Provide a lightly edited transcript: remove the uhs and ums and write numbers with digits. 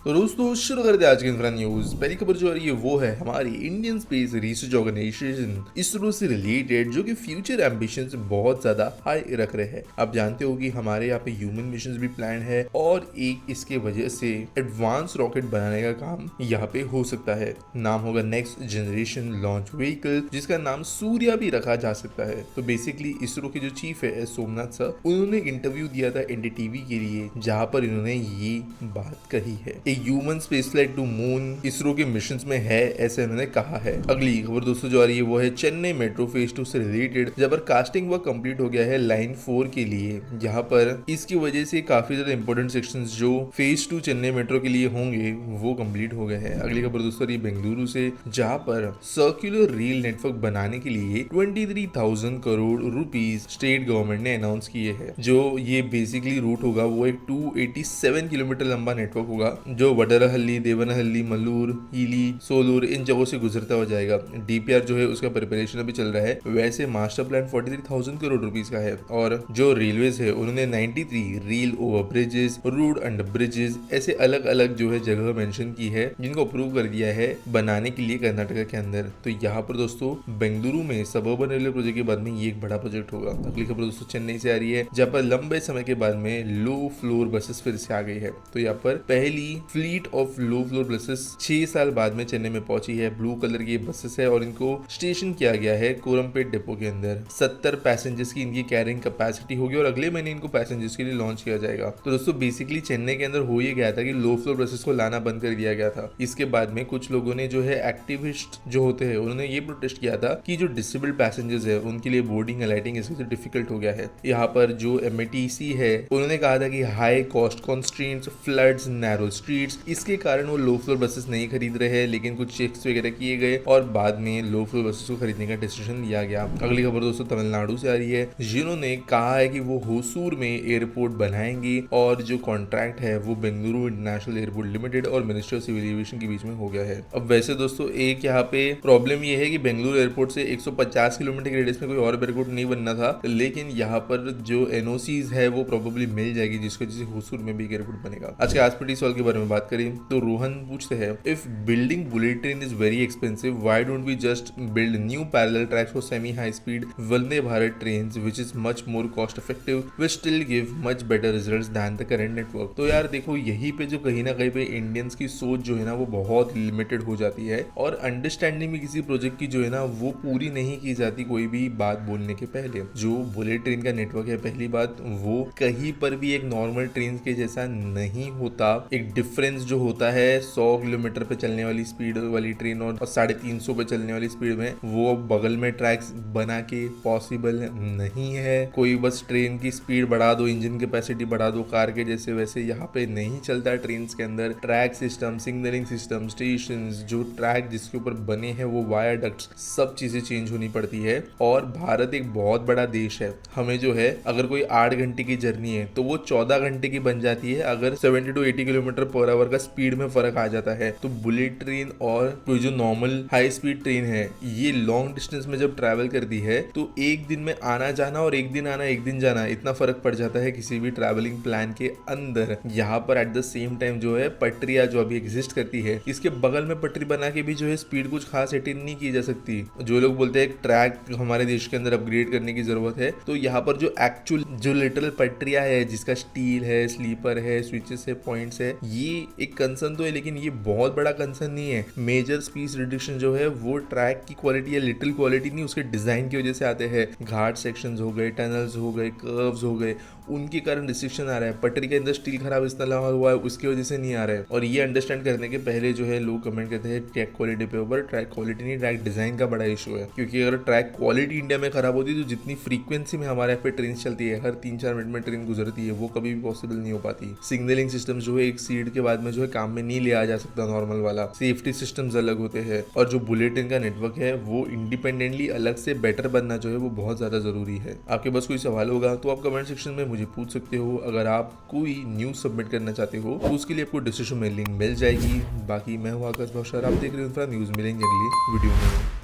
तो दोस्तों शुरू करते हैं आज की इंफ्रा न्यूज। पहली खबर जो आ रही है वो है हमारी Indian space research organisation ISRO से रिलेटेड, जो कि फ्यूचर एम्बिशन बहुत ज्यादा हाई रख रहे हैं। आप जानते हो कि हमारे यहाँ पे ह्यूमन मिशन भी प्लान है और एक इसके वजह से एडवांस रॉकेट बनाने का काम यहाँ पे हो सकता है। नाम होगा नेक्स्ट जनरेशन लॉन्च व्हीकल, जिसका नाम सूर्या भी रखा जा सकता है। तो बेसिकली इसरो के जो चीफ है सोमनाथ सर, उन्होंने इंटरव्यू दिया था एनडीटीवी के लिए, जहाँ पर इन्होंने ये बात कही है। Human space flight to moon ISRO के मिशन में है, ऐसे उन्होंने कहा है। अगली खबर दोस्तों जो आ रही है वो है चेन्नई मेट्रो फेज 2 से रिलेटेड, जहाँ पर कास्टिंग वर्क कंप्लीट हो गया है लाइन 4 के लिए, जहाँ पर इसकी वजह से काफी ज्यादा इंपॉर्टेंट सेक्शंस जो फेज 2 चेन्नई मेट्रो के लिए होंगे वो कंप्लीट हो गए हैं। अगली खबर दोस्तों रही बेंगलुरु से, जहाँ पर सर्कुलर रेल नेटवर्क बनाने के लिए 23,000 करोड़ रुपीस स्टेट गवर्नमेंट ने अनाउंस किए हैं। जो ये बेसिकली रूट होगा वो एक 287 किलोमीटर लंबा नेटवर्क होगा, जो वडरहल्ली, देवनहल्ली, मल्लूर, हीली, सोलूर इन जगहों से गुजरता हो जाएगा। डीपीआर जो है उसका प्रिपरेशन अभी चल रहा है। वैसे मास्टर प्लान 43,000 करोड़ रुपीस का है। और जो रेलवेज है उन्होंने 93 rail over bridges, road under bridges, ऐसे अलग अलग जो है जगह मेंशन की है, जिनको अप्रूव कर दिया है बनाने के लिए कर्नाटक के अंदर। तो यहाँ पर दोस्तों बेंगलुरु में सबअर्बन रेलवे प्रोजेक्ट के बाद में ये एक बड़ा प्रोजेक्ट होगा। अगली खबर दोस्तों चेन्नई से आ रही है, जहाँ पर लंबे समय के बाद में लो फ्लोर बसेस फिर से आ गई है। तो यहाँ पर पहली fleet of low floor buses 6 साल बाद में चेन्नई में पहुंची है। ब्लू कलर की बसेस है और इनको स्टेशन किया गया है कोरमपेट डिपो के अंदर। 70 पैसेंजर्स की इनकी कैरिंग कैपेसिटी होगी और अगले महीने इनको पैसेंजर्स के लिए लॉन्च किया जाएगा। तो दोस्तों बेसिकली चेन्नई के अंदर हो ये गया था कि लो फ्लोर बसेस को लाना बंद कर दिया गया था। इसके बाद में कुछ लोगों ने जो है एक्टिविस्ट जो होते हैं उन्होंने ये प्रोटेस्ट किया था कि जो डिसेबल्ड पैसेंजर्स है उनके लिए बोर्डिंग लाइटिंग इससे डिफिकल्ट हो गया है। यहाँ पर जो एमएटीसी है उन्होंने कहा था कि high cost constraints, floods, narrow streets, इसके कारण वो लो फ्लोर बसेस नहीं खरीद रहे हैं। लेकिन कुछ चेक्स वगैरह किए गए और बाद में लो फ्लोर बसेस को खरीदने का डिसीजन लिया गया। अगली खबर दोस्तों तमिलनाडु से आ रही है, जिन्होंने कहा है कि वो होसूर में एयरपोर्ट बनाएंगे और जो कॉन्ट्रैक्ट है वो बेंगलुरु इंटरनेशनल एयरपोर्ट लिमिटेड और मिनिस्ट्री ऑफ सिविल एविएशन के बीच में हो गया है। अब वैसे दोस्तों एक यहाँ पे प्रॉब्लम ये है कि बेंगलुरु एयरपोर्ट से 150 किलोमीटर के रेडियस में कोई और एयरपोर्ट नहीं बनना था, लेकिन यहाँ पर जो एनओसीज है वो प्रोबेबली मिल जाएगी, जिसको जैसे होसूर में भी एयरपोर्ट बनेगा। आज के आसपटी सवाल के बारे में बात करें तो रोहन पूछते हैं, if building bullet train is very expensive, why don't we just build new parallel tracks for semi high speed Vande Bharat trains which is much more cost effective which still give much better results than the current network. तो यार देखो यहीं पे जो कहीं ना कहीं पे इंडियंस की सोच जो है ना वो बहुत लिमिटेड हो जाती है और अंडरस्टैंडिंग भी किसी प्रोजेक्ट की जो है ना वो पूरी नहीं की जाती कोई भी बात बोलने के पहले। जो बुलेट ट्रेन का नेटवर्क है पहली बात वो कहीं पर भी एक नॉर्मल ट्रेन के जैसा नहीं होता। एक डिफरेंस जो होता है 100 किलोमीटर पे चलने वाली स्पीड वाली ट्रेन और 350 पे चलने वाली स्पीड में, वो बगल में ट्रैक्स बना के पॉसिबल नहीं है। कोई बस ट्रेन की स्पीड बढ़ा दो, इंजन कैपेसिटी बढ़ा दो कार के जैसे, वैसे यहाँ पे नहीं चलता ट्रेन के अंदर। Track system, signalling system, station, जो ट्रैक जिसके ऊपर बने हैं वो वायाडक्ट्स, सब चीजें चेंज होनी पड़ती है। और भारत एक बहुत बड़ा देश है, हमें जो है अगर कोई 8 घंटे की जर्नी है तो वो 14 घंटे की बन जाती है अगर 70 to 80 किलोमीटर पर आवर का स्पीड में फर्क आ जाता है। तो बुलेट ट्रेन और कोई जो नॉर्मल हाई स्पीड ट्रेन है ये लॉन्ग डिस्टेंस में जब ट्रैवल करती है तो एक दिन में आना जाना और एक दिन आना एक दिन जाना इतना फर्क पड़ जाता है किसी भी ट्रैवलिंग प्लान के अंदर। यहाँ पर एट द सेम टाइम जो है पटरिया जो अभी एग्जिस्ट करती है, इसके बगल में पटरी बना के भी जो है स्पीड कुछ खास अटेन नहीं की जा सकती। जो लोग बोलते हैं ट्रैक हमारे देश के अंदर अपग्रेड करने की जरूरत है, तो यहाँ पर जो एक्चुअल जो लिटरल पटरिया है जिसका स्टील है, स्लीपर है, स्विचेस है, पॉइंट्स है, ये एक कंसर्न तो है लेकिन ये बहुत बड़ा कंसर्न नहीं है। मेजर स्पीड रिडक्शन जो है वो ट्रैक की क्वालिटी या लिटिल क्वालिटी नहीं, उसके डिजाइन की वजह से आते हैं। घाट सेक्शंस हो गए, टनल्स हो गए, कर्व्स हो गए, उनके कारण रिस्ट्रिक्शन आ रहा है। पटरी के अंदर स्टील खराब इतना लगा हुआ है उसकी वजह से नहीं आ रहा है। और ये अंडरस्टैंड करने के पहले जो है लोग कमेंट करते हैं ट्रैक क्वालिटी पे ऊपर, ट्रैक क्वालिटी नहीं, ट्रैक डिजाइन का बड़ा इशू है। क्योंकि अगर ट्रैक क्वालिटी इंडिया में खराब होती तो जितनी फ्रीक्वेंसी में हमारे यहाँ पे ट्रेन चलती है, हर 3-4 मिनट में ट्रेन गुजरती है, वो कभी भी पॉसिबल नहीं हो पाती। सिग्नलिंग सिस्टम जो है एक सीट के बाद में जो है काम में नहीं लिया जा सकता नॉर्मल वाला। सेफ्टी सिस्टम्स अलग होते हैं और जो बुलेट ट्रेन का नेटवर्क है वो इंडिपेंडेंटली अलग से बेटर बनना जो है वो बहुत ज्यादा जरूरी है। आपके पास कोई सवाल होगा तो आप कमेंट सेक्शन में मुझे पूछ सकते हो। अगर आप कोई न्यूज सबमिट करना चाहते हो तो उसके लिए आपको डिस्क्रिप्शन में लिंक मिल जाएगी। बाकी मैं हूँ आकाश भावसार, आप देख रहे हो इंफ्रा न्यूज। मिलेंगे अगली वीडियो में।